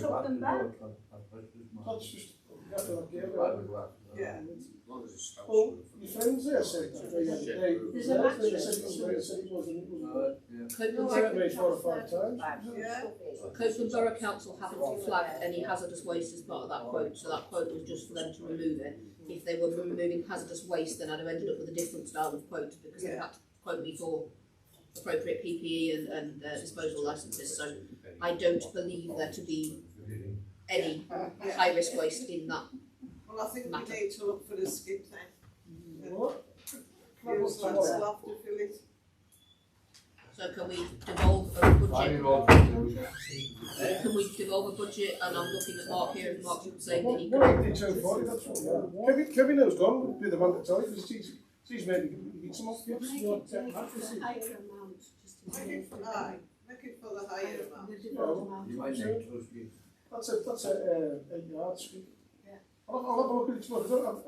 took them back. That's just, Yeah. Well, your friends there said that There's a mattress. Made 4 or 5 times. Yeah. Copeland Borough Council haven't flagged any hazardous waste as part of that quote, so that quote was just for them to remove it. If they were removing hazardous waste, then I'd have ended up with a different style of quote, because they had to quote me for appropriate PPE and disposal licences. So I don't believe there to be any high risk waste in that. Well, I think we need to look for the skip then. What? Use lads will have to fill it. So can we devolve a budget? Can we devolve a budget? And I'm looking at Mark here, and Mark would say that he Well, 240, that's what. Kevin knows gone, would be the man to tell you, because he's maybe get some off gifts. Make it for the higher amount. That's a 8-yard street. I'll have a look at it tomorrow.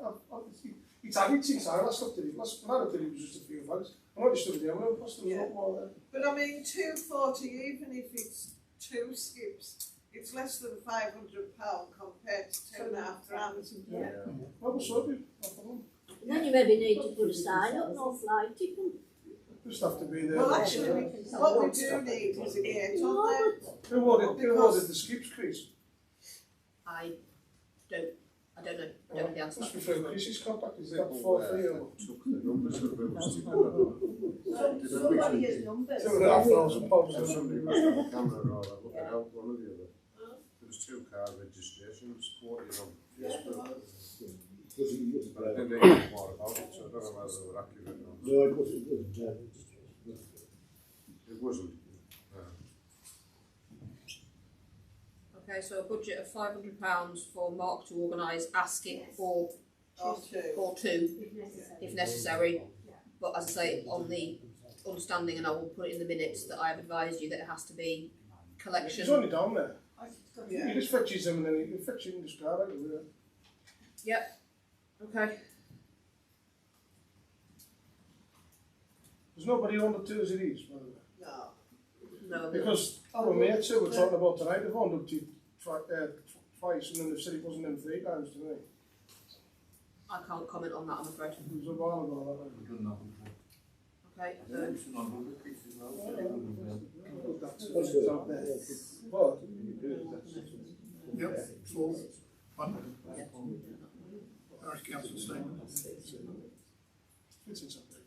It's added since I last looked at it. Last time I looked at it, it was just a few bags. I'm not just over there, I'm not a lot more there. But I mean, 240, even if it's 2 skips, it's less than £500 compared to £2,500. Yeah. Well, we'll sort it. No problem. Then you maybe need to put a sign up, no flight ticket. Just have to be there. Well, actually, what we do need is a gate on there. Who ordered the skips, Chris? I don't know. I don't know the answer. Must be through Chris's contact. Is that 4 for you? Took the numbers of those. Somebody has numbers. £2,500. Somebody was on camera or looking out one or the other. There was 2 car registrations quoted on Facebook. But I didn't know more about it, so I don't know whether they were accurate or not. No, it wasn't. It wasn't. Okay, so a budget of £500 for Mark to organise asking for Or 2. if necessary. But as I say, on the understanding, and I will put it in the minutes, that I have advised you that it has to be collection. It's only down there. Yeah. He just fetches them and then he fetches in the car out of there. Yep. Okay. There's nobody on the 2 as it is, by the way. No. No. Because our mates who were talking about tonight, they've owned up to twice and then they've said it wasn't them 3 times to me. I can't comment on that, I'm afraid. It was a while ago, that Okay. That's out there. But, Yep, for Parish Council statement. it's in something.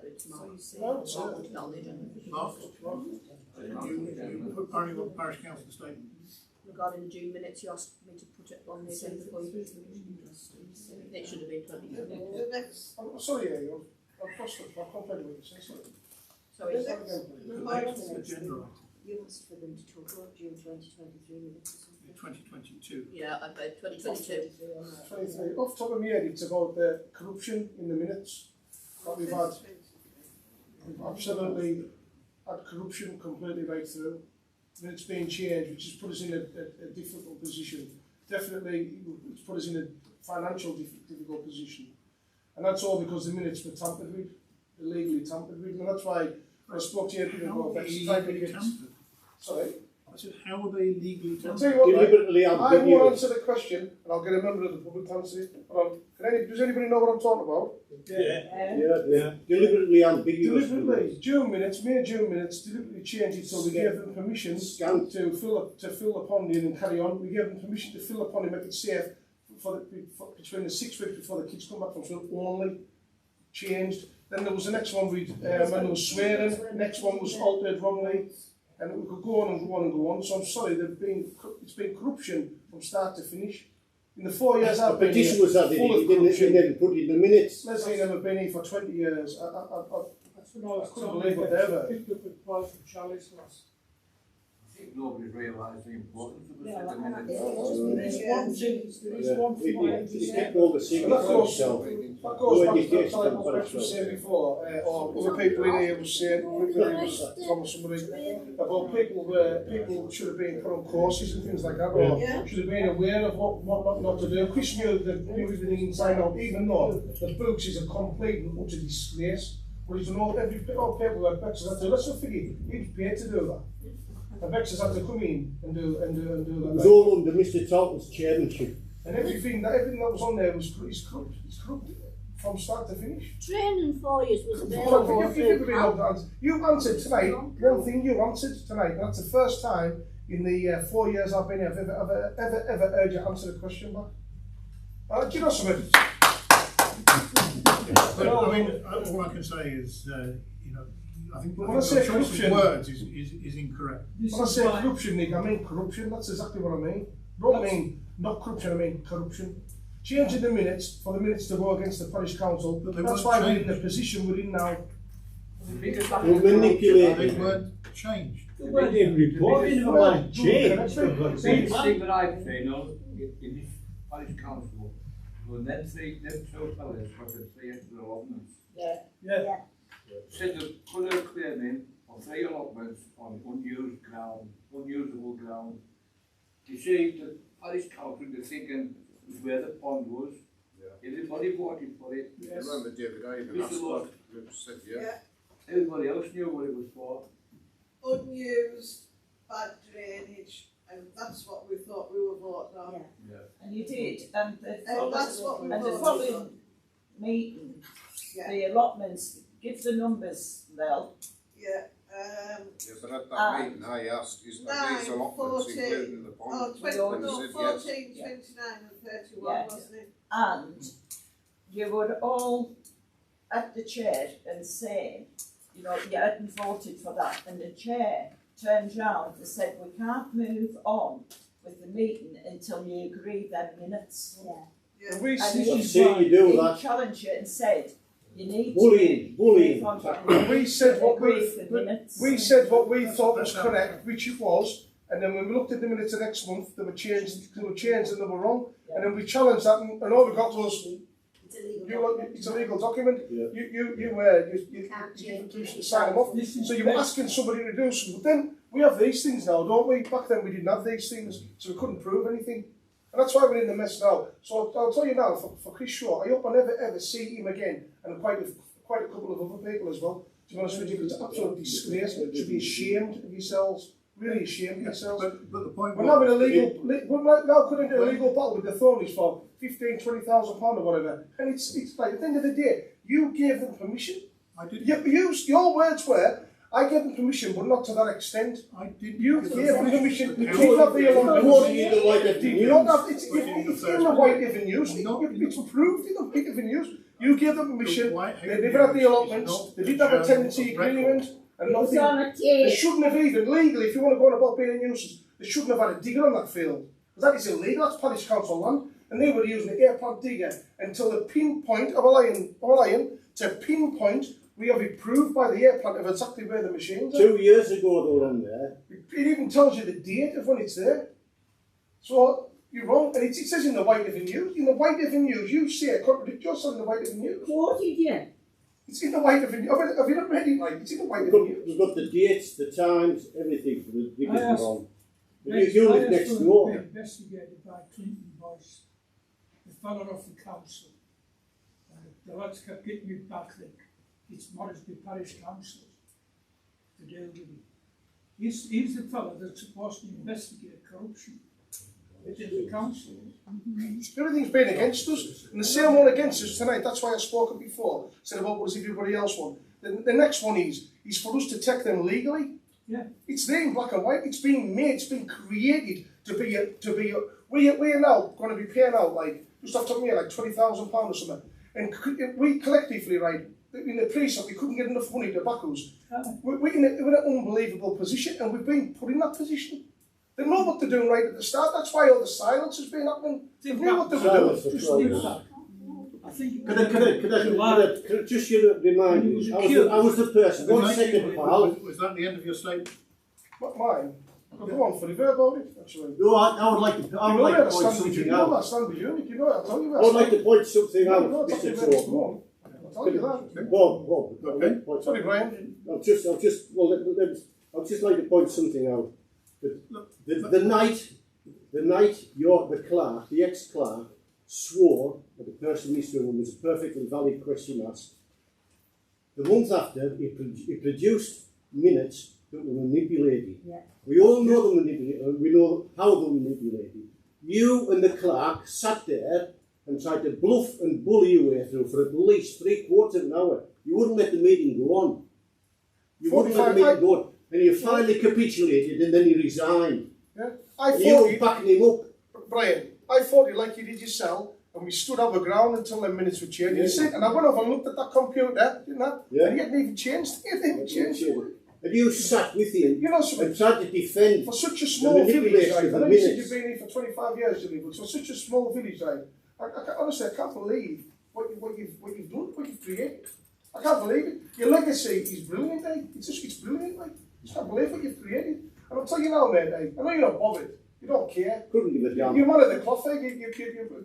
It's Mark. No, it's Mark will put it on the agenda. Mark, you put Parish Council statement. Regarding the June minutes, you asked me to put it on the agenda for you. It should have been 20. The next. I'm sorry, I've lost it. I can't play with it. Sorry. The next. Agenda You asked for them to talk about June 2023 minutes or something. 2022. Yeah, I vote 2022. 23. Off the top of my head, it's about the corruption in the minutes that we've had. We've absolutely had corruption completely right through. And it's been changed, which has put us in a difficult position. Definitely, it's put us in a financial difficult position. And that's all because the minutes were tampered with, illegally tampered with. And that's why I spoke to you about that. Sorry? I said, how are they legally I'll tampered? tell you what, Deliberately I won't ambiguous. answer the question, and I'll get a member of the public to answer it. Does anybody know what I'm talking about? Yeah. Deliberately ambiguous. Deliberately, May June minutes, deliberately changed it so we gave them permission to fill the pond in and carry on. We gave them permission to fill the pond and make it safe between the 6 weeks before the kids come back from school only. Changed. Then there was the next one when there was swearing. Next one was altered wrongly. And we could go on and go on and go on. So I'm sorry, it's been corruption from start to finish. In the 4 years I've been here, Petition was added, full of you didn't even put it in the minutes. Leslie never been here for 20 years. I couldn't believe what they were. I think nobody's realised the importance of the Yeah, minutes. there is one thing. He kept all the secrets for himself. That goes back to the time what Rex was saying before, or other people in here was saying, from somebody, about people should have been put on courses and things like that, or should have been aware of what not to do. Chris knew everything inside out, even though the books is a complete and utter disgrace. But he's done all paperwork back to that. So let's not forget, he was paid to do that. And Bex has had to come in and do It that. was all under Mr. Talton's chairmanship. And everything that was on there was corrupt. It's corrupt from start to finish. Training for you was Well, available you answered tonight, one thing you answered tonight, and that's the first time in the 4 years I've been here I've ever heard you answer a question back. Do you know something? But I mean, all I can say is, I think When I your say choice of corruption- words is incorrect. When I say corruption, Nick, I mean corruption. That's exactly what I mean. I don't mean not corruption, I mean corruption. Changing the minutes for the minutes to go against the parish council. But they That's weren't why we're in changed. the position we're in now. We're manipulating. They weren't changed. They weren't even reporting of a change. See, the thing that I've seen in this parish council, when them two fellas got the 3 extra allotments, said they put a claim in on 3 allotments on unused ground, unusable ground. You see, the parish council, they're thinking was where the pond was. Yeah. Everybody voted for it. I remember David, I even asked what Luke said, yeah. Everybody else knew what it was for. Unused, bad drainage, and that's what we thought we were voting on. Yeah. And you did, and That's what we and the voted following on. meeting, Yeah, the allotments, give the numbers, Mel. yeah, Yeah, but at that meeting I asked, is are these 9, allotments 14, including the pond? oh, 20, No, And no, they said 14, yes. 29 and 31, Yeah. wasn't it? And you were all at the chair and saying, you hadn't voted for that, and the chair turned round and said, we can't move on with the meeting until you agree them minutes. Yeah. And we And see, you do he that. challenged it and said, you need Bullying. to we said what agree for minutes. we said what we thought was correct, which it was, and then when we looked at the minutes the next month, they were changed and they were wrong, and then we challenged that, and all we got was, it's a legal document. Yeah. You give permission to sign them off. So you were asking somebody to do something. But then we have these things now, don't we? Back then we didn't have these things, so we couldn't prove anything. And that's why we're in the mess now. So I'll tell you now, for Chris Shaw, I hope I never ever see him again, and quite a couple of other people as well. To be honest with you, it's an absolute disgrace. You should be ashamed of yourselves. Really ashamed of yourselves. But the point We're now in a was, we're now put into a legal battle with the Thornies for £15,000-20,000 or whatever. And it's like, at the end of the day, you gave them permission. I did. Your words were, I gave them permission, but not to that extent. I did. You gave them permission. You council- didn't have the It's you don't have, it's in the White Avenues. It's proved in the White Avenues. You gave them permission. They never had the allotments. They didn't have a tenancy agreement. And nothing. They shouldn't have even, legally, if you want to go on about being a nuisance, they shouldn't have had a digger on that field. Because that is illegal, that's parish council land. And they were using the air plant digger until the pinpoint of a lion to pinpoint, we have it proved by the air plant of exactly where the machines are. 2 years ago they were on there. It even tells you the date of when it's there. So, you're wrong. And it says in the White Avenues, you see it contradict yourself in the White Avenues. Quoted you. It's in the White Avenues. Have you not read it? Like, it's in the White We've got, Avenues. we've got the dates, the times, everything for the diggers I asked- wrong. You live next door. Investigated by Clinton Boyce, the fellow of the council. The lads kept getting me back that it's Moresby Parish Council to deal with it. He's the fellow that's supposed to investigate corruption within the council. Everything's been against us, and the same one against us tonight. That's why I spoke before. Said about what does everybody else want. The next one is for us to take them legally. Yeah. It's there in black and white. It's been made. It's been created to be. We are now going to be paying out like just off the top of my head like £20,000 or something. And we collectively, right, in the precinct, we couldn't get enough money to back us. We're in an unbelievable position, and we've been put in that position. They know what they're doing right at the start. That's why all the silence has been happening. They know what they're doing. Silence for progress. I think Could I just remind you, I was the person, 1 second, pal. Was that the end of your statement? Not mine. Go on, for the verb about it, actually. No, I would like to point something out. I stand with you, you know it, I'll tell you I would like to point something out, No, it's Mr. not very Thorpe. small. I'll tell you that. Go on. Sorry, Brian. I'll just like to point something out. The night the clerk, the ex-clerk, swore that the person in this room was a perfectly valid question asked. The month after, he produced minutes that were manipulated. Yeah. We all know the manipulation, we know how they manipulated. You and the clerk sat there and tried to bluff and bully your way through for at least 3/4 of an hour. You wouldn't let the meeting go on. You wouldn't let the meeting go on. And you finally capitulated and then you resigned. Yeah. And you were backing him up. Brian, I fought you like you did yourself, and we stood our ground until the minutes were changed. You see, and I went over and looked at that computer, didn't I? Yeah. And it hadn't even changed. It hadn't even changed. And you sat with him You know something? and tried to defend. For such a small village, manipulation right? of I the know you said minutes. you've been here for 25 years, Julie, but for such a small village, right? Honestly, I can't believe what you've done, what you've created. I can't believe it. Your legacy is brilliant, eh? It's brilliant, like. I just can't believe what you've created. And I'll tell you now, mate, eh? I know you're not bothered. You don't care. Couldn't give a damn. You're one of the cloth, eh? You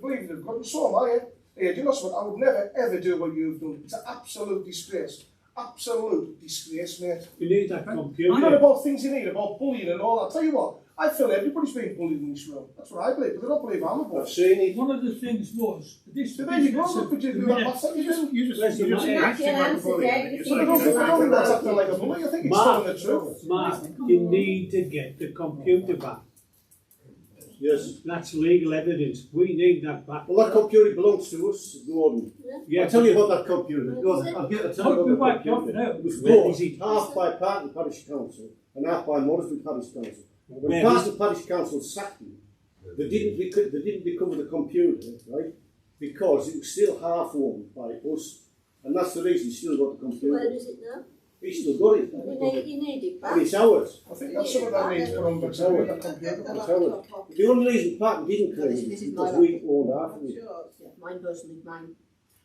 believe in God, and so am I, eh? Yeah, do you know something? I would never, ever do what you've done. It's an absolute disgrace. Absolute disgrace, mate. You need that computer. I'm not about things you need, about bullying and all. I'll tell you what, I feel everybody's being bullied in this room. That's what I believe, but I don't believe I'm a bully. I've seen it. One of the things was, this. So there you go, look what you do. That's what you do. You just Listen, acting like a bully. I don't think that's acting like a bully. I think it's telling the truth. Mark, you need to get the computer back. Yes. That's legal evidence. We need that back. Well, that computer belongs to us, Gordon. Yeah, I'll tell you about that computer. Go on, I'll get to tell you We about whacked that off computer. now. It was Where bought is it? half by part2 Parish Council and half by Moresby Parish Council. When Where part2 Parish Council sacked him, they didn't recover the computer, right? Because it was still half owned by us. And that's the reason he still got the computer. Where is it now? He's still got it. You need it And back. it's ours. I think that's some of that needs put on, but so that computer. It's ours. The only reason part2 didn't claim it is because we owned half of it. Yeah, mine personally, mine.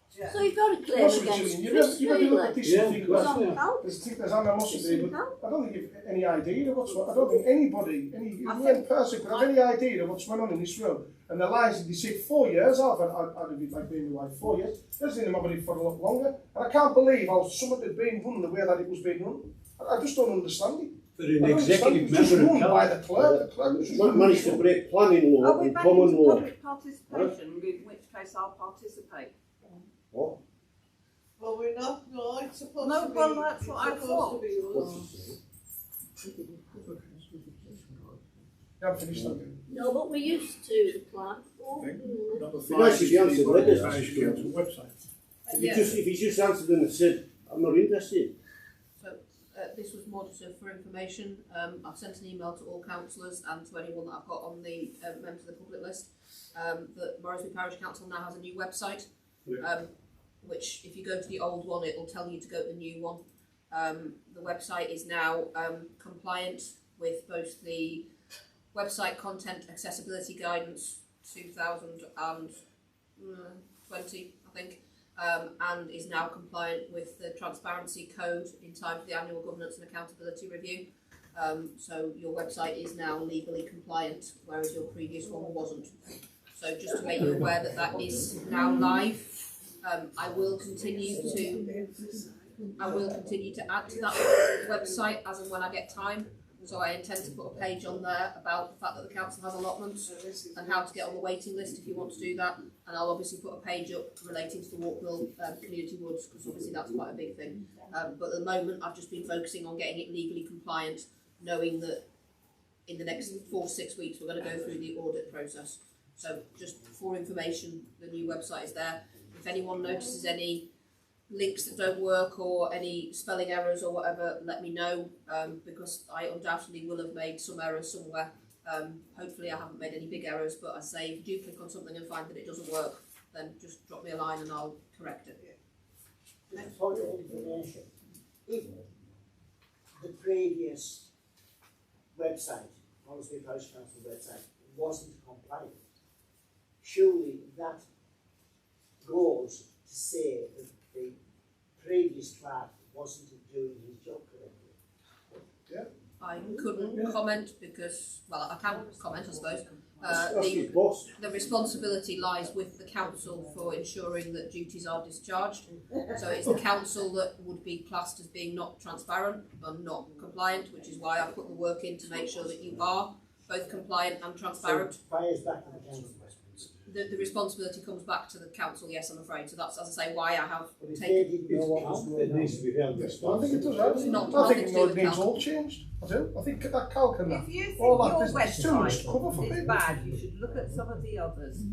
So you've got a claim What's against you Chris never look at Wheeler. this Yeah, and think, because- well, Some help. there's animosity, but I don't think you've any idea of what's what. I don't think anybody, any one person could have any idea of what's going on in this room. And the lies that they say 4 years, I've been with 4 years, there's been nobody for a lot longer. And I can't believe how something had been run the way that it was being run. I just don't understand it. For I an don't understand it. executive It was just member of run by council. the clerk. The clerk was just running Managed the to show. break planning law Are we and back common into law. public participation, in which case I'll participate? What? Well, we're not, no, it's supposed No, to be. well, that's what I it's supposed thought. to be What's us. it say? You haven't finished that. No, but we used to, the clerk. Number It'd be nice if you answered letters. Parish Council website. If he just answered them and said, I'm not interested. So this was more just for information. I've sent an email to all councillors and to anyone that I've got on the members of the public list. That Moresby Parish Council now has a new website, which if you go to the old one, it will tell you to go to the new one. The website is now compliant with both the website content accessibility guidance 2020, I think, and is now compliant with the transparency code in time for the annual governance and accountability review. So your website is now legally compliant, whereas your previous one wasn't. So just to make you aware that that is now live. I will continue to add to that website as and when I get time. So I intend to put a page on there about the fact that the council has allotments and how to get on the waiting list if you want to do that. And I'll obviously put a page up relating to the Walkmill Community Woods, because obviously that's quite a big thing. But at the moment I've just been focusing on getting it legally compliant, knowing that in the next 4 to 6 weeks we're going to go through the audit process. So just for information, the new website is there. If anyone notices any links that don't work or any spelling errors or whatever, let me know, because I undoubtedly will have made some errors somewhere. Hopefully I haven't made any big errors, but I say if you do click on something and find that it doesn't work, then just drop me a line and I'll correct it. Just for your information, if the previous website, Moresby Parish Council website, wasn't compliant, surely that goes to say that the previous clerk wasn't doing his job correctly. Yeah. I couldn't comment because, well, I can comment, I suppose. The responsibility lies with the council for ensuring that duties are discharged. So it's the council that would be classed as being not transparent and not compliant, which is why I put the work in to make sure that you are both compliant and transparent. So fires back to the council. the responsibility comes back to the council, yes, I'm afraid. So that's, as I say, why I have But if they taken. didn't know what was going It on. needs to be held I think responsible. it does, It's not I think nothing to do it with needs calc. all changed. I do. I think that calc and that. If you think All that, your there's too much website cover for is people. bad, you should look at some of the others.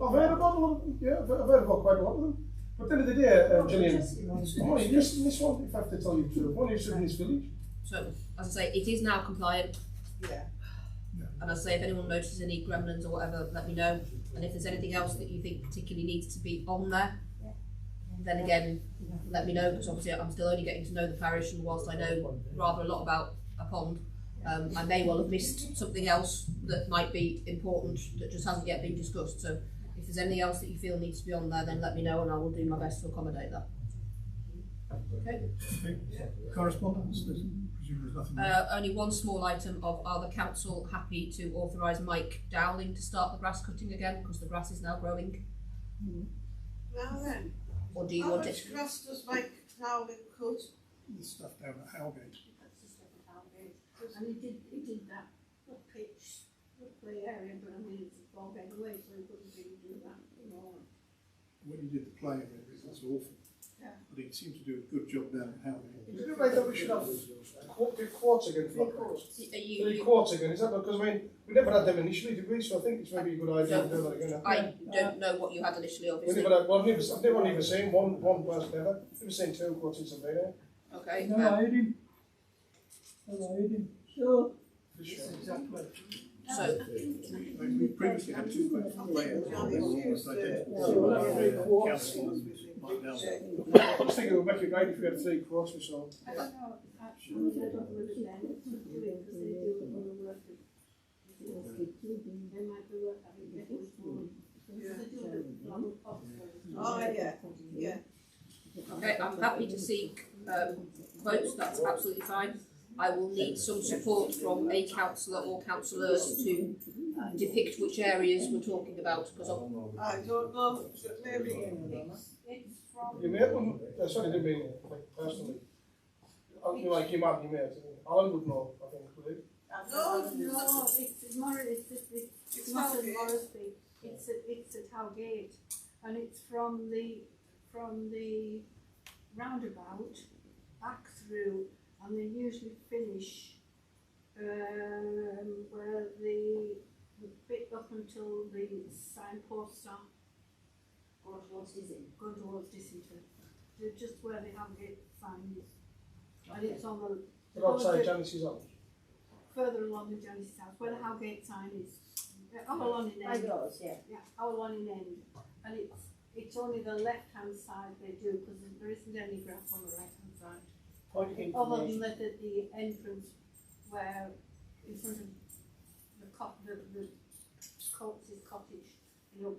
I've heard about a lot of them, yeah, I've heard about quite a lot of them. But at the end of the day, Gillian, I'm only listening to this one, if I have to tell you the truth. I'm only interested in this village. So, as I say, it is now compliant. Yeah. And as I say, if anyone notices any gremlins or whatever, let me know. And if there's anything else that you think particularly needs to be on there, then again, let me know, because obviously I'm still only getting to know the parish, and whilst I know rather a lot about a pond, I may well have missed something else that might be important that just hasn't yet been discussed. So if there's anything else that you feel needs to be on there, then let me know and I will do my best to accommodate that. Okay. Correspondence, there's, presume there's nothing more. Only one small item of, are the council happy to authorise Mike Dowling to start the grass cutting again, because the grass is now growing? Now then, Or do you how want much it? grass does Mike Howling cut? The stuff down at Howgate. And he did that pitch, play area, but I mean, it's a bog anyway, so he couldn't really do that anymore. When you did the play area, that's awful. Yeah. But he seemed to do a good job down at Howgate. Is it right that we should have quartz again for that grass? Three quartz again, is that because, I mean, we never had them initially, did we? So I think it's maybe a good idea to do that again. I don't know what you had initially, We obviously. never had, well, I've never even seen one person ever. I've never seen two quartz since I've been here. Okay. No, I heard him. Sure. Exactly. So, We previously had two quotes for play area. Almost identical. Council and Mike Dowling. I just think it would make it great if we had three quartz or so. I don't know, actually, I don't really know what to do it, because they do other work. They might be work having getting small. Oh, yeah, yeah. okay, I'm happy to seek quotes, that's absolutely fine. I will need some support from a councillor or councillors to depict which areas we're talking about, because I don't know, maybe. It's from. You may have them, sorry, I didn't mean like personally. I mean, like you might be made. Alan would know, I think, would he? No, it's not in Moresby. It's at Howgate, and it's from the roundabout back through, and they usually finish where the bit up until the signposts are. Go towards Dissington. They're just where the Howgate sign is, and it's on the. But outside Janice's house. Further along the Janice's house, where the Howgate sign is. Our lawn in end. Yeah, our lawn in end. And it's only the left hand side they do, because there isn't any grass on the right hand side. Point of Other than information. that at the entrance where in front of the Colts' cottage, you know,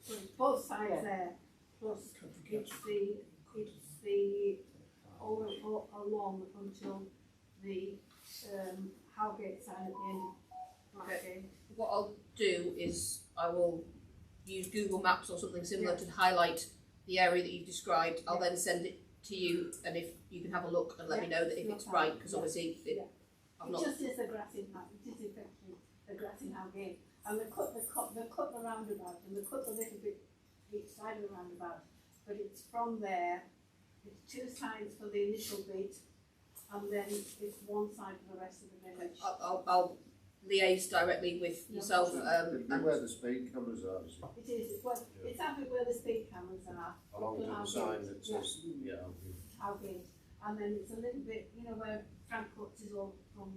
so it's both sides there, plus it's the all along until the Howgate sign at the end of Blackgate. what I'll do is I will use Google Maps or something similar to highlight the area that you've described. I'll then send it to you, and if you can have a look and let me know that if it's right, because obviously I'm not. It just is the grass in that. It is effectively the grass in Howgate, and they cut the roundabout, and they cut a little bit each side of the roundabout, but it's from there. It's two sides for the initial bit, and then it's one side for the rest of the village. I'll liaise directly with yourself. It'd be where the speed cameras are, is it? It is. Well, it's actually where the speed cameras are. Along to the sign that says, yeah, okay. Howgate, and then it's a little bit, you know, where Frank Courts is all from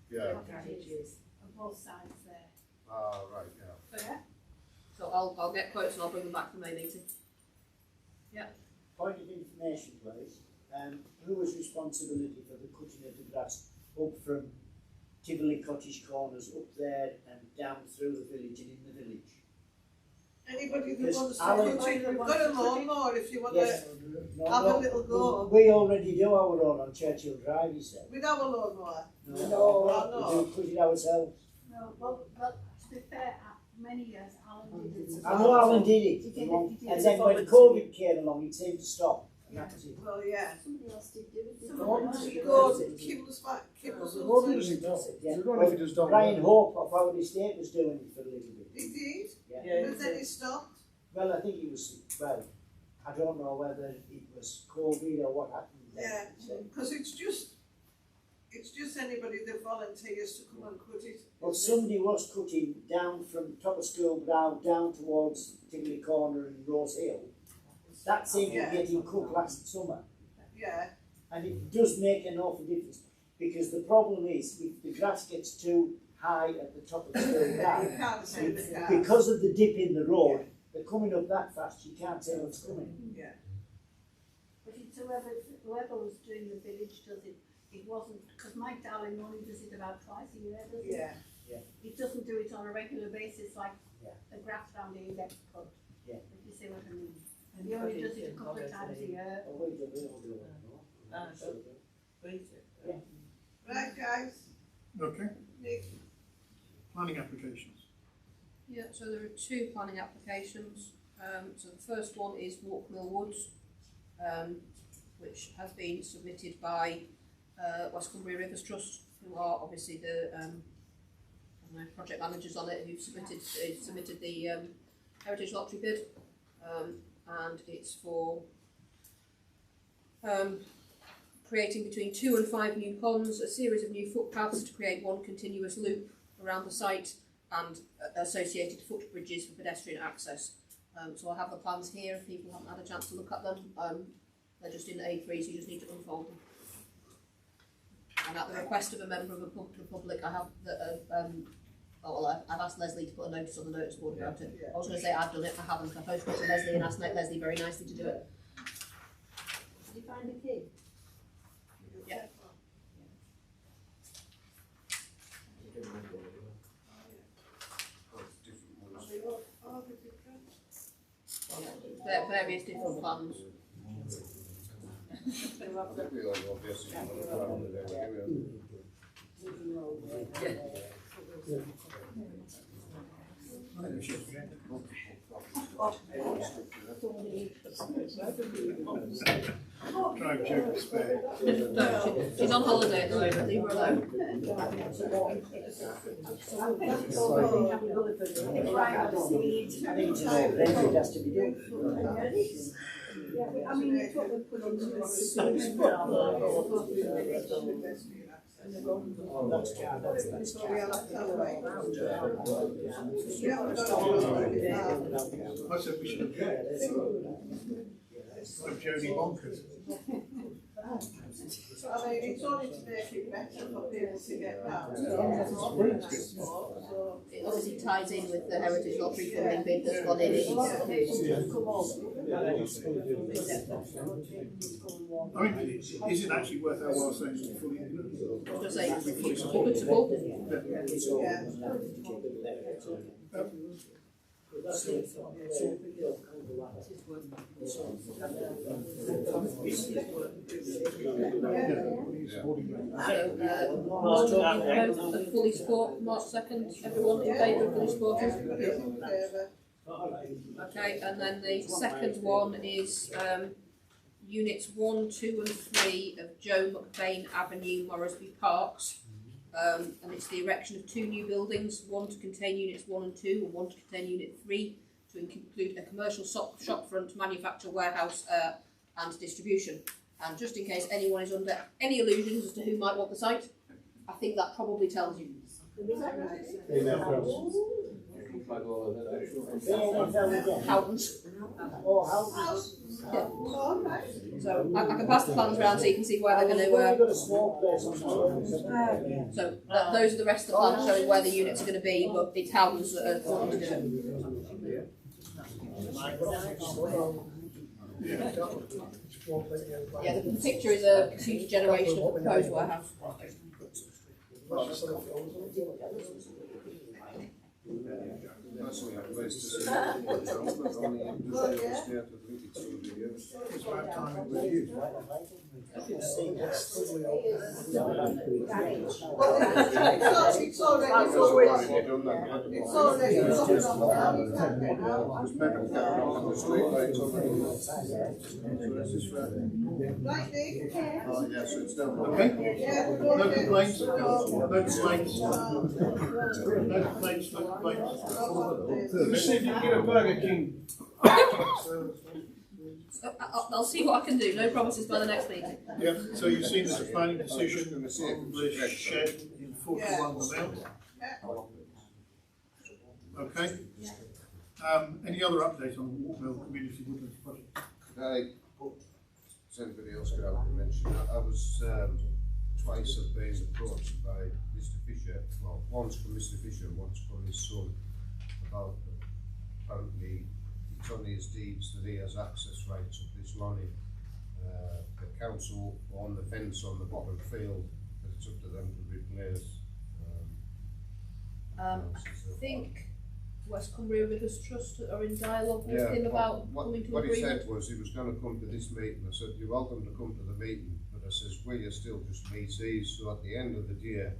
Yeah. cottages, on both sides there. Ah, right, yeah. So, yeah. So I'll get quotes and I'll bring them back to the May meeting. Point of information, please. Who has responsibility for the cutting of the grass up from Tivoli Cottage Corners up there and down through the village and in the village? Anybody who Yes, wants to Alan- cut it, we've got a lawnmower if you want to Yes. have a little go. We already do our own on Churchill Drive, he said. with our lawnmower. No, no. we do cut it ourselves. No, well, to be fair, many years Alan did it. I know Alan did it, He did it, and he did it then when before COVID came along, it seemed to stop. That was it. Well, yeah. Somebody else did do it. Gordon, Kibbles Gordon also doesn't know. Yeah. I don't know if he does down Brian there. Hope of our estate was doing it for a little bit. He did, Yeah. but then he stopped. Well, I think he was, well, I don't know whether it was COVID or what happened. Yeah, because it's just anybody that volunteers to come and cut it. Well, somebody was cutting down from top of school ground down towards Tingley Corner and Rose Hill. That seemed to be getting cut last summer. Yeah, And it does make an awful difference, because the problem is if the grass gets too high at the top of the school you ground, can't see the car. because of the dip in the road, they're coming up that fast, you can't tell what's coming. Yeah. But it's whoever was doing the village does it. It wasn't, because Mike Darling only does it about twice a year, doesn't he? Yeah. He doesn't do it on a regular basis like Yeah. the grass down here gets cut. Yeah. If you see what I mean. He only does it a couple of times a year. Oh, wait, we all do it, no? Yeah. Right, guys. Okay, Nick. planning applications. Yeah, so there are two planning applications. So the first one is Walkmill Woods, which has been submitted by West Cumbria Rivers Trust, who are obviously the project managers on it, who've submitted the Heritage Lottery bid, and it's for creating between 2 and 5 new ponds, a series of new footpaths to create one continuous loop around the site, and associated footbridges for pedestrian access. So I have the plans here if people haven't had a chance to look at them. They're just in A3, so you just need to unfold them. And at the request of a member of the public, I have I've asked Leslie to put a notice on the notice board about it. Yeah. I was going to say I've done it, I haven't. I posted it to Leslie and asked Leslie very nicely to do it. Did you find the key? Yeah. Various different plans. Try and joke spare. No, she's on holiday at the moment, leave her alone. I think it's an old rent, it has to be done. I mean, it's what we put into the Oh, that's car, that's So we have to tell them. I said we should have Jodie Bonkers. I mean, it's only to make it better for people to get round. It obviously ties in with the Heritage Lottery funding bid that's gone in. I mean, is it actually worth our while saying it's fully? I was going to say, good support. Yeah. I fully support March 2nd. Everyone in favour of fully supporting? Okay, and then the second one is units 1, 2 and 3 of Joe McBain Avenue, Moresby Parks. And it's the erection of 2 new buildings, one to contain units 1 and 2 and one to contain unit 3, to include a commercial shopfront, manufacture, warehouse and distribution. And just in case anyone is under any illusions as to who might want the site, I think that probably tells you. Houghton's. Oh, houses. Yeah. So I can pass the plans around so you can see where they're going to got a small place on the So those are the rest of the plans showing where the units are going to be, but it's Houghton's that are wanting to do it. Yeah, the picture is a future generation of the proposed warehouse. That's only a place to see what's on the industrial estate of 82 years. It's about time it was used. It's already It's already done that. It's already There's done. people getting on the street lights already. So this is fair. Right, Nick? Oh, yes, it's done. Okay? Yeah, we're No going complaints, to- no complaints, no complaints, no complaints. Just see if you can get a Burger King. I'll see what I can do, no promises by the next meeting. Yeah, so you've seen there's a planning decision on the shed in 41 the Mount. Okay. Any other update on the Walkmill Community Woodlands project? Does anybody else get out to mention that? I was twice have been approached by Mr. Fisher, well, once from Mr. Fisher, once from his son, about apparently it's on his deeds that he has access rights of this money. The council on the fence on the bottom field, but it's up to them to replace. I think West Cumbria Rivers Trust are in dialogue with him about coming to what he agreement. said was he was going to come to this meeting. I said, you're welcome to come to the meeting, but I says, well, you're still just VCs, so at the end of the day,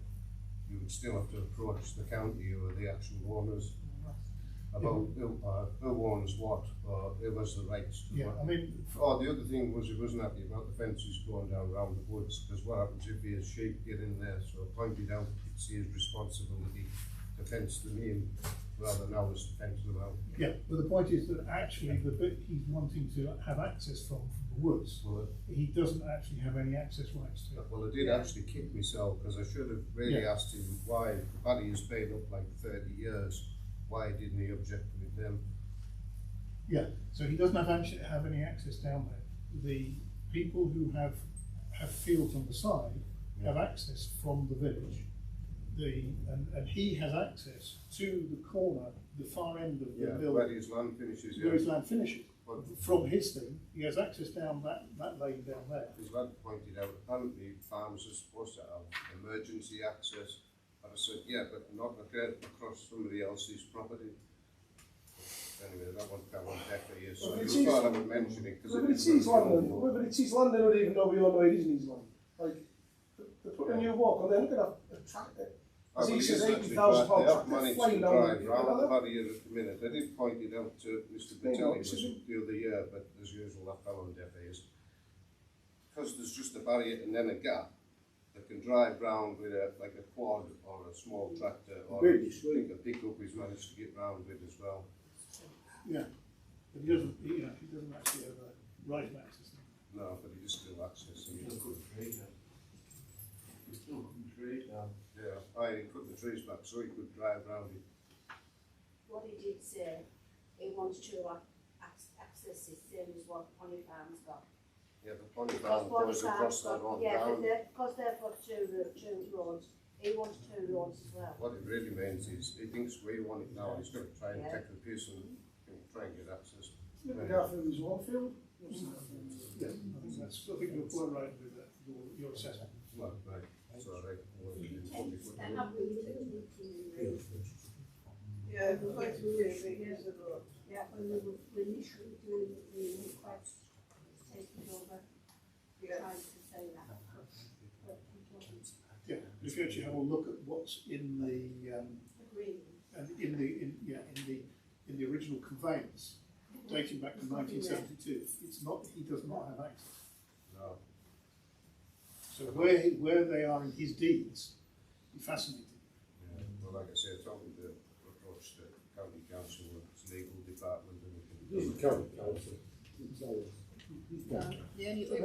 you would still have to approach the county or the actual owners about who owns what, or who has the rights to what. I mean, the other thing was he wasn't happy about the fences going down around the woods, because what happens if his sheep get in there? So I pointed out it's his responsibility to fence them in, rather than ours to fence them out. yeah, but the point is that actually the bit he's wanting to have access from the woods, he doesn't actually have any access rights to. Well, I did actually kick myself, because I should have really asked him why the body has been up like 30 years. Why didn't he object with them? Yeah, so he doesn't have any access down there. The people who have fields on the side have access from the village. And he has access to the corner, the far end of the mill. Where his land finishes. Where his land finishes. From his thing, he has access down that lane down there. His lad pointed out, apparently farmers are supposed to have emergency access. And I said, yeah, but not across somebody else's property. Anyway, that one fell on deaf ears, so you thought I would mention it. But it's his land, but it's his land, they don't even know we all know it isn't his land. Like, they put a new walk on there, look at that tractor. As he says, £80,000 tractor flying down drive around the barrier at the minute. I did point it out to Mr. Batelli the other year, but as usual, that fell on deaf ears. Because there's just a barrier and then a gap. They can drive round with like a quad or a small tractor, or I think a pickup he's managed to get round with as well. Yeah, but he doesn't actually have a right of access. No, but he just still access. He still couldn't trade that. He still couldn't trade that. Yeah, he cut the trees back so he could drive round it. What he did say, he wants to access the same as what Pony Farm's got. Yeah, the Pony Farm goes across that road. Yeah, but because they've got two roads, he wants two roads as well. What it really means is, he thinks we want it now, he's going to try and take the piece and try and get access. Look at that from his one field. Yeah, I think you're quite right with that, your assessment. Well, right, sorry. Yeah, quite a few years ago. Yeah, when we were initially doing the request, taking over, trying to say that. But it wasn't. Yeah, if you actually have a look at what's in the and in the original conveyance dating back to 1972, it's not, he does not have access. No. So where they are in his deeds, be fascinating. Yeah, well, like I said, I told him to approach the county council and its legal department, and He's the county council. The only other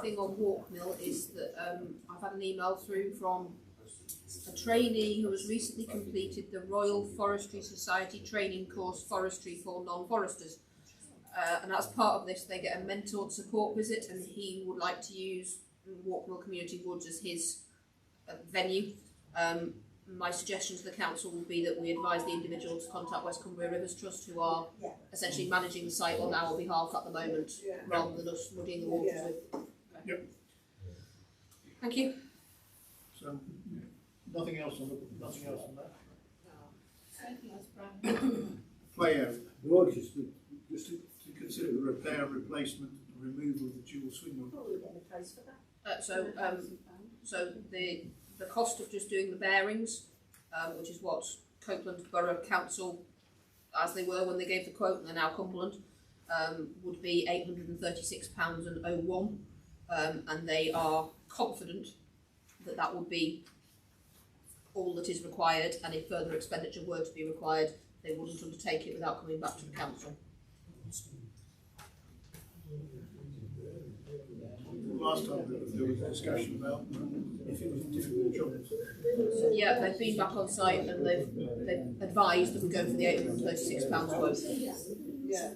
thing on Walkmill is that I've had an email through from a trainee who has recently completed the Royal Forestry Society training course Forestry for Non-Foresters. And as part of this, they get a mentored support visit, and he would like to use Walkmill Community Woods as his venue. My suggestion to the council would be that we advise the individual to contact West Cumbria Rivers Trust, who are essentially managing the site on our behalf at the moment, rather than us muddying the waters with. Okay. Yep. Thank you. So nothing else on that. Anything else, Brian? Play area. No, just to consider the repair, replacement, and removal of the dual swing arm. Well, we're getting a price for that. So the cost of just doing the bearings, which is what Copeland Borough Council, as they were when they gave the quote, and they're now Cumberland, would be £836.01, and they are confident that that would be all that is required, and if further expenditure were to be required, they wouldn't undertake it without coming back to the council. Last time there was a discussion about if it was a difficult job. So, yeah, they've been back on site and they've advised that we go for the £836 quote. Yeah.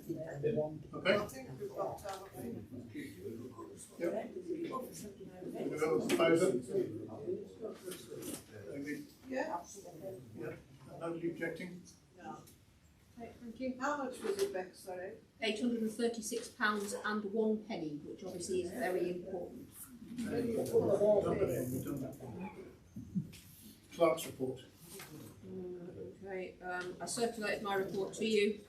Okay. I think we've got time, I think. Yep. We've got a proposer. Amy? Yeah. Yeah. Nobody objecting? No. Right, thank you. How much was it, Beck, sorry? £836.01, which obviously is very important. Clerk's report. Okay, I circulated my report to you.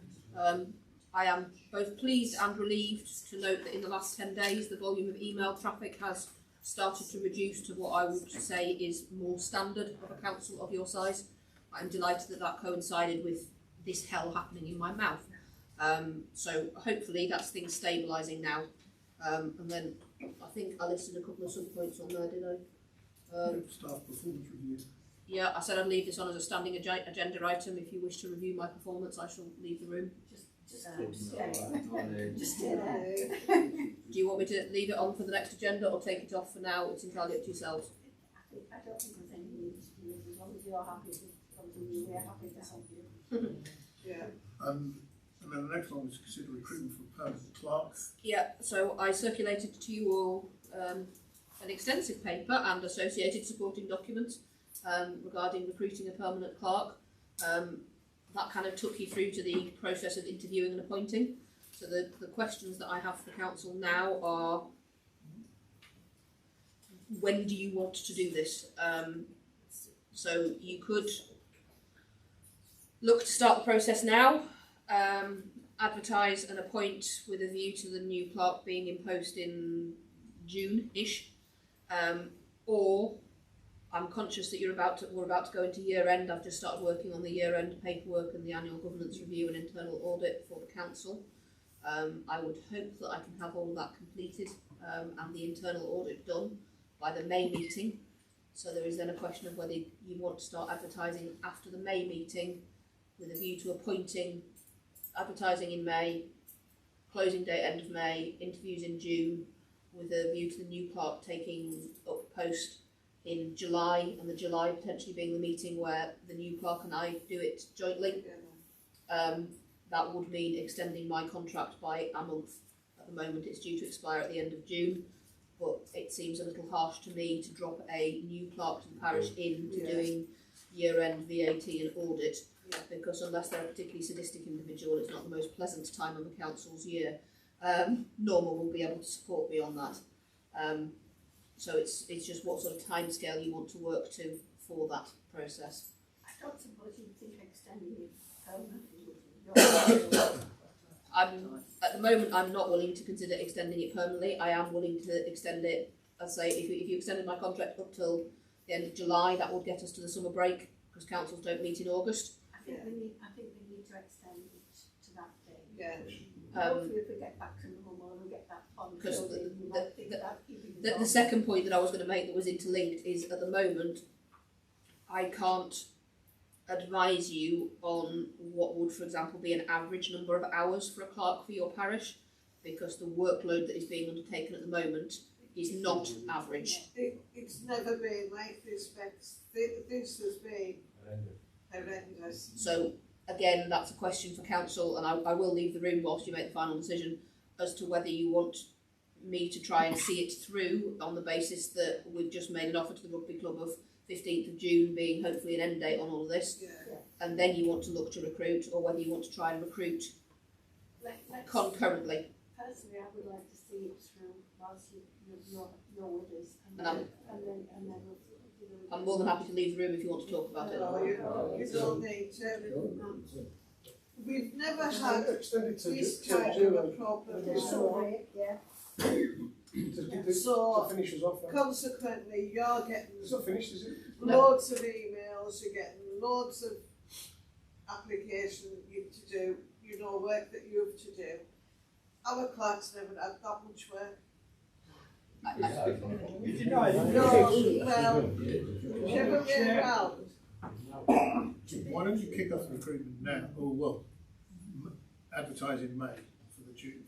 I am both pleased and relieved to note that in the last 10 days the volume of email traffic has started to reduce to what I would say is more standard of a council of your size. I'm delighted that that coincided with this hell happening in my mouth. So hopefully that's things stabilising now. And then I think I listed a couple of sub-points on there, did I? Staff performance review. Yeah, I said I'd leave this on as a standing agenda item. If you wish to review my performance, I shall leave the room. Just stay there. Do you want me to leave it on for the next agenda or take it off for now? It's entirely up to yourselves. I don't think there's any need to do it, as long as you're happy with something, we're happy to help you. Yeah. And then the next one was consider recruitment for permanent clerk. Yeah, so I circulated to you all an extensive paper and associated supporting documents regarding recruiting a permanent clerk. That kind of took you through to the process of interviewing and appointing. So the questions that I have for the council now are, when do you want to do this? So you could look to start the process now, advertise and appoint with a view to the new clerk being in post in June-ish, or I'm conscious that we're about to go into year end. I've just started working on the year end paperwork and the annual governance review and internal audit for the council. I would hope that I can have all that completed and the internal audit done by the May meeting. So there is then a question of whether you want to start advertising after the May meeting with a view to appointing, advertising in May, closing date end of May, interviews in June, with a view to the new clerk taking up post in July, and the July potentially being the meeting where the new clerk and I do it jointly. That would mean extending my contract by a month. At the moment it's due to expire at the end of June, but it seems a little harsh to me to drop a new clerk to the parish into doing year-end VAT and audit, because unless they're a particularly sadistic individual, it's not the most pleasant time of the council's year. Norma will be able to support me on that. So it's just what sort of timescale you want to work to for that process. I don't suppose you think extending it permanently would be At the moment, I'm not willing to consider extending it permanently. I am willing to extend it. I'd say if you extended my contract up till the end of July, that would get us to the summer break, because councils don't meet in August. I think we need to extend it to that day. Yeah. Hopefully if we get back to normal and we get that fund. Because the second point that I was going to make that was interlinked is, at the moment, I can't advise you on what would, for example, be an average number of hours for a clerk for your parish, because the workload that is being undertaken at the moment is not average. It's never been like this, Bex. This has been horrendous. So again, that's a question for council, and I will leave the room whilst you make the final decision as to whether you want me to try and see it through on the basis that we've just made an offer to the rugby club of 15th of June being hopefully an end date on all of this, and then you want to look to recruit, or whether you want to try and recruit concurrently. Personally, I would like to see it through whilst you're with us, and I'm more than happy to leave the room if you want to talk about it. No, you don't need to. we've never had Extended to this till kind of June. a problem Yeah. before. Yeah. So, to finish us off. consequently, you're getting It's not finished, is it? loads of emails, you're getting loads of application you to do, you know, work that you have to do. Our clerks never had that much work. No, well, whichever way around. Why don't you kick off recruitment now? Or well, advertise in May for the June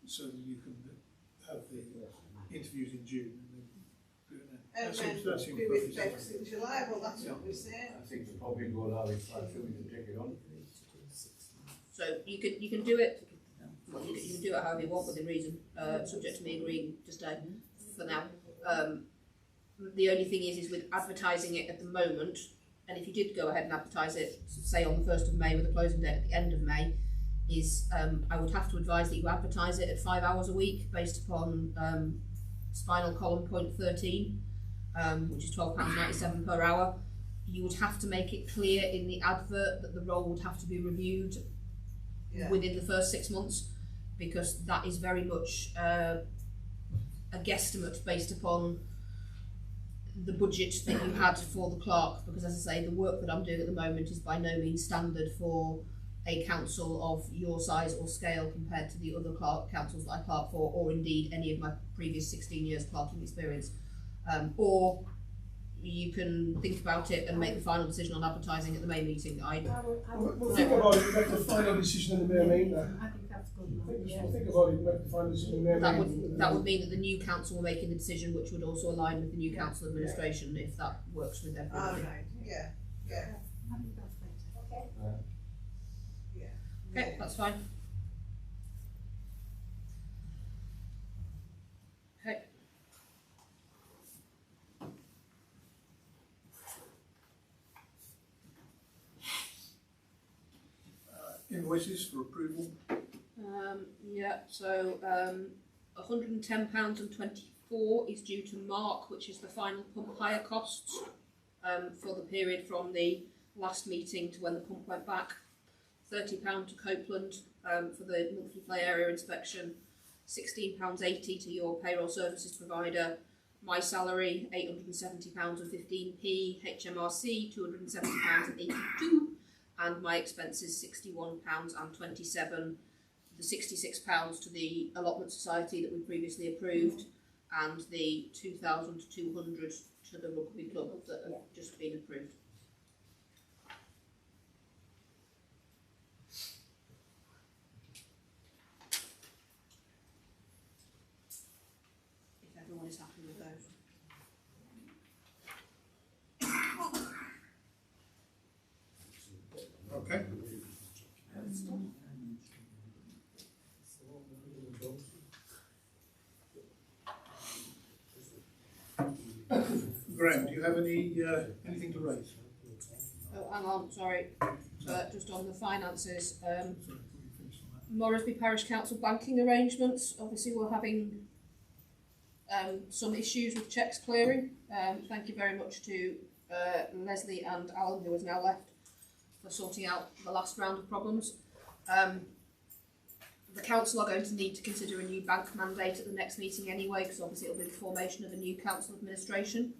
so that you can have the interviews in June and then do it now. And That then seems do perfectly it next sensible. in July, well, that's what we're saying. I think the probably go allow it, I think we can take it on. So you can do it. Well, you can do it however you want within reason, subject to me agreeing to stay for now. The only thing is with advertising it at the moment, and if you did go ahead and advertise it, say on the 1st of May with a closing date at the end of May, is I would have to advise that you advertise it at 5 hours a week based upon spinal column point 13, which is £12.97 per hour. You would have to make it clear in the advert that the role would have to be reviewed within the first 6 months, because that is very much a guesstimate based upon the budget that you had for the clerk, because as I say, the work that I'm doing at the moment is by no means standard for a council of your size or scale compared to the other councils that I clerk for, or indeed any of my previous 16 years clerking experience. Or you can think about it and make the final decision on advertising at the May meeting. We'll think about it, make the final decision in the May meeting. I think that's good enough. We'll think about it, make the final decision in the May meeting. That would mean that the new council were making the decision, which would also align with the new council administration, if that works with everybody. Alright, yeah. I think that's better. Okay. Okay, that's fine. Okay. Invoices for approval. Yeah, so £110.24 is due to Mark, which is the final pump hire costs for the period from the last meeting to when the pump went back. £30 to Copeland for the monthly play area inspection, £16.80 to your payroll services provider, my salary £870.15p, HMRC £270.82, and my expenses £61.27, the £66 to the allotment society that we previously approved, and the £2,200 to the rugby club that have just been approved. Everyone is happy with those. Okay. Graham, do you have anything to raise? Oh, hang on, sorry. Just on the finances. Moresby Parish Council banking arrangements. Obviously, we're having some issues with cheques clearing. Thank you very much to Leslie and Alan, who has now left, for sorting out the last round of problems. The council are going to need to consider a new bank mandate at the next meeting anyway, because obviously it'll be the formation of a new council administration.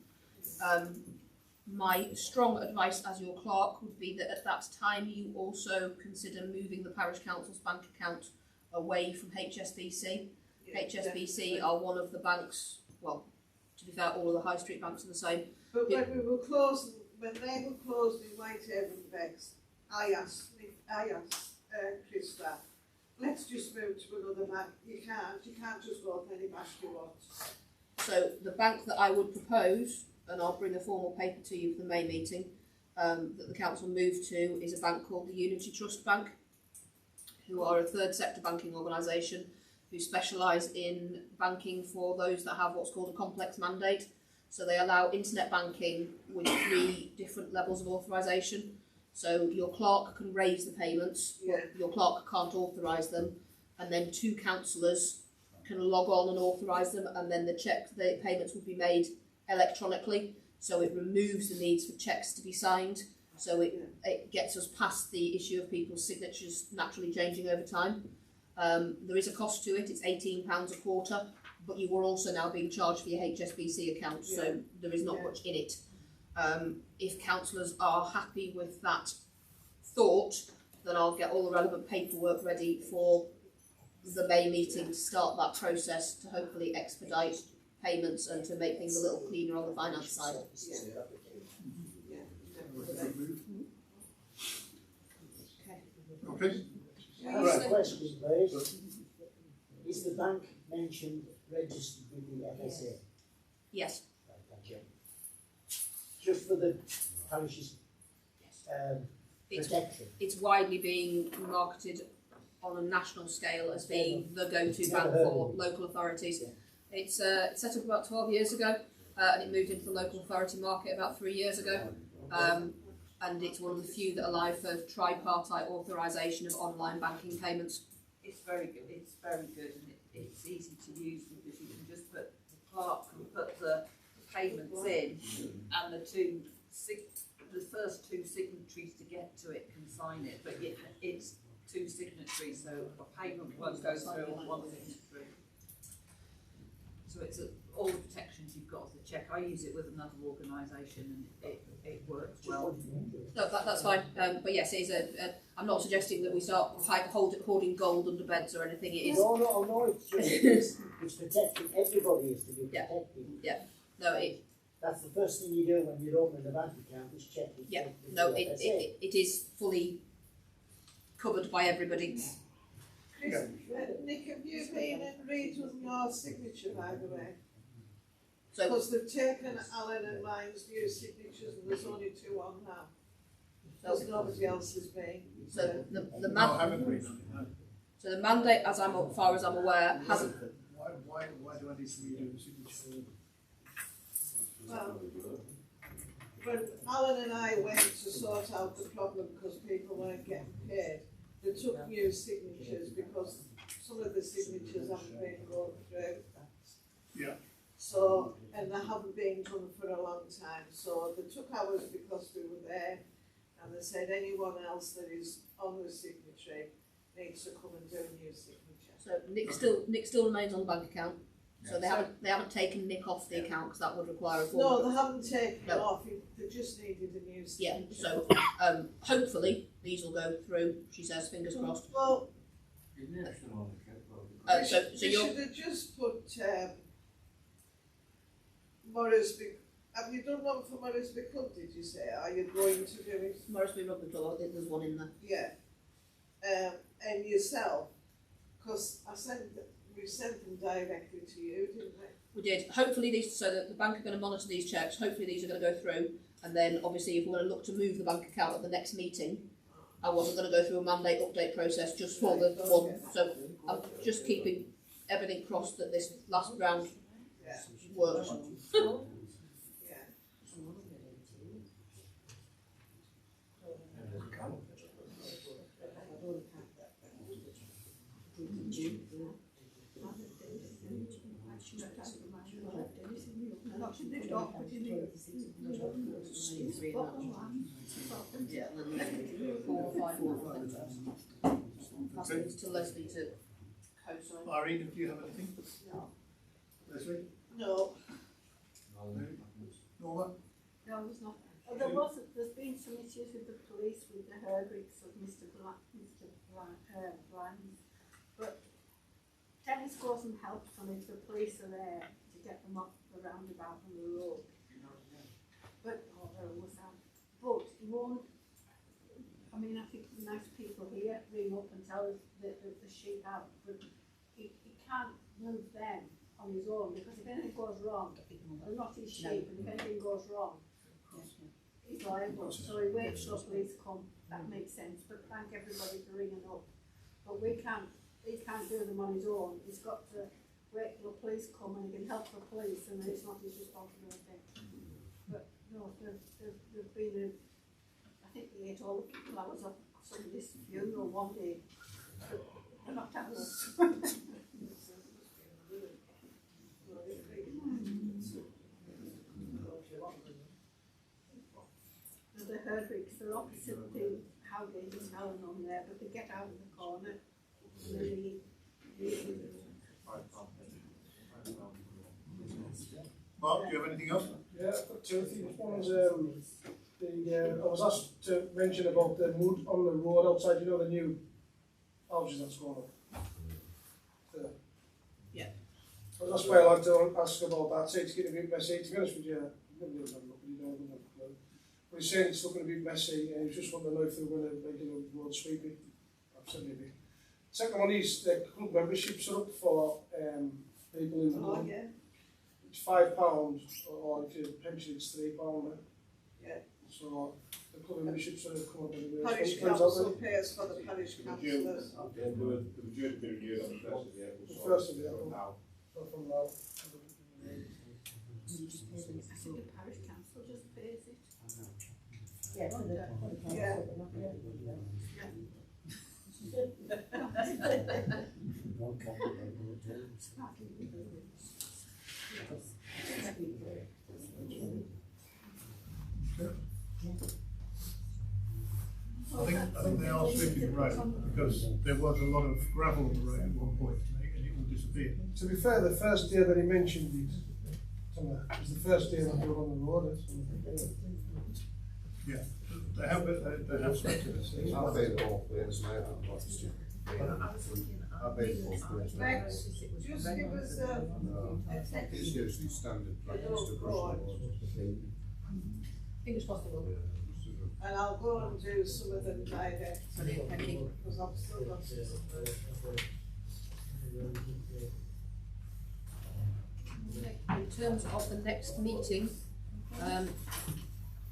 My strong advice as your clerk would be that at that time you also consider moving the parish council's bank account away from HSBC. HSBC are one of the banks, well, to be fair, all of the high street banks are the same. But when we were closing, when they were closing in Whitehaven Bex, I asked Krista, let's just move to another bank. You can't just go to any bank you want. So the bank that I would propose, and I'll bring a formal paper to you for the May meeting, that the council moved to is a bank called the Unity Trust Bank, who are a third sector banking organisation who specialise in banking for those that have what's called a complex mandate. So they allow internet banking with 3 different levels of authorisation. So your clerk can raise the payments, but your clerk can't authorise them, and then 2 councillors can log on and authorise them, and then the payments will be made electronically. So it removes the needs for cheques to be signed, So it gets us past the issue of people's signatures naturally changing over time. There is a cost to it, it's £18 a quarter, but you are also now being charged for your HSBC account, so there is not much in it. If councillors are happy with that thought, then I'll get all the relevant paperwork ready for the May meeting to start that process to hopefully expedite payments and to make things a little cleaner on the finance side. Okay. Right. Question, please. Is the bank mentioned registered with the FSA? Yes. Right, thank you. Just for the parish's protection. It's widely being marketed on a national scale as being the go-to bank for local authorities. It's set up about 12 years ago, and it moved into the local authority market about 3 years ago. And it's one of the few that allow for tripartite authorisation of online banking payments. It's very good. It's very good, and it's easy to use because you can just put the clerk can put the payments in, and the first two signatories to get to it can sign it. But it's two signatories, so a payment won't go through on one signatory. So it's all the protections you've got as a check. I use it with another organisation, and it works well. No, that's fine. But yes, it is I'm not suggesting that we start hoarding gold under beds or anything. It is. No, it's just it's protecting everybody is to be protected. Yeah. No, that's the first thing you do when you're opening a bank account is check it. Yeah. No, it is fully covered by everybody. Chris, Nick, have you been and read on your signature, by the way? Because they've taken Alan and mine's new signatures, and there's only 2 on now. Because nobody else has been. So the mandate, as far as I'm aware, hasn't. Why do I need to redo the signature? Well, when Alan and I went to sort out the problem because people weren't getting paid, they took new signatures because some of the signatures haven't been gone through. Yeah. So, and they haven't been done for a long time. So they took ours because we were there, and they said anyone else that is on the signatory needs to come and do a new signature. So Nick still remains on the bank account. So they haven't taken Nick off the account because that would require a form. No, they haven't taken it off. They just needed a new signature. Yeah. So hopefully these will go through. She says, fingers crossed. Well, so you should have just put Moresby. Have you done one for Moresby Club? Did you say? Are you going to do it? Moresby Rugby Club. I think there's one in there. Yeah. And yourself, because we sent them directly to you, didn't we? We did. Hopefully so that the bank are going to monitor these checks. Hopefully these are going to go through, and then obviously if we're going to look to move the bank account at the next meeting, I wasn't going to go through a mandate update process just for the one. So I'm just keeping everything crossed that this last round works. To Leslie to co-sign. Irene, do you have anything? No. Leslie? No. Norma? No, there's not. There's been some issues with the police with the Herbricks of Mr. Bland. But tennis wasn't helpful if the police are there to get them off the roundabout on the road. But he won't. I mean, I think nice people here ring up and tell us that the sheep out, but he can't move them on his own because if anything goes wrong, they're not his sheep, and if anything goes wrong, he's liable. So he waits till police come. That makes sense. But thank everybody for ringing up. But he can't do them on his own. He's got to wait till the police come and he can help the police, and then it's not his responsibility. But no, there's been I think they ate all the flowers off somebody's funeral one day. But they're not telling us. the Herbricks, they're opposite the Howgate Town on there, but they get out of the corner. And then Mark, do you have anything else? Yeah, I've got two things. One was I was asked to mention about the mud on the road outside. You know the new houses that's going up. Yeah. Well, that's why I like to ask about that. Say it's getting a bit messy. To be honest with you, I've never really had a look at it. I don't have a clue. But he's saying it's looking a bit messy, and he's just wanting to know if they're going to make a road sweeping. Absolutely. Second one is the club memberships are up for people in the club. Yeah. It's £5, or if you're pension, it's £3. Yeah. So the club memberships are come up with Parish council pays for the parish councillors. They were due to be reviewed on the 1st of April. The first of the April. Now. So from now. I think the parish council just pays it. Yeah, Yeah. I think they are sweeping the road because there was a lot of gravel on the road at one point and it all disappeared. To be fair, the first day that he mentioned it, was the first day that they were on the road. Yeah, they have swept it. I've been both ways, mate. I've been both ways. Next, just give us a It's text. usually standard practice to brush the road. Fingers crossed they will. And I'll go and do some of them direct. Brilliant, thank you. Because I've still got some. In terms of the next meeting,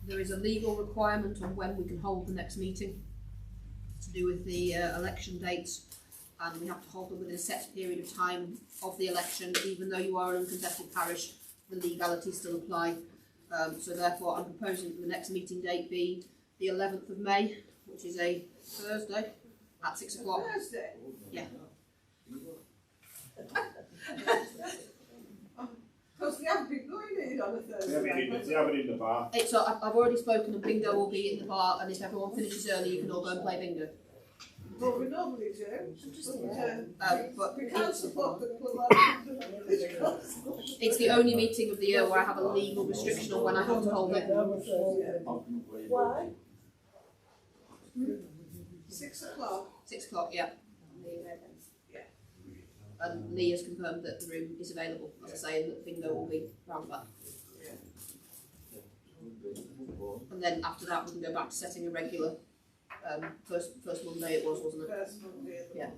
there is a legal requirement on when we can hold the next meeting to do with the election dates, and we have to hold them within a set period of time of the election. Even though you are an uncontested parish, the legalities still apply. So therefore I'm proposing that the next meeting date be the 11th of May, which is a Thursday at 6 o'clock. Thursday? Yeah. Because they haven't been going in on a Thursday. They have it in the bar. It's, I've already spoken, and bingo will be in the bar, and if everyone finishes early you can all go and play bingo. Well, we normally do. But we can't support the club. It's the only meeting of the year where I have a legal restriction on when I have to hold it. Why? 6 o'clock. 6 o'clock, yeah. Yeah. And Lee has confirmed that the room is available, as I say, and that bingo will be round back. And then after that we can go back to setting a regular, first Monday it was, wasn't it? First Monday. Yeah.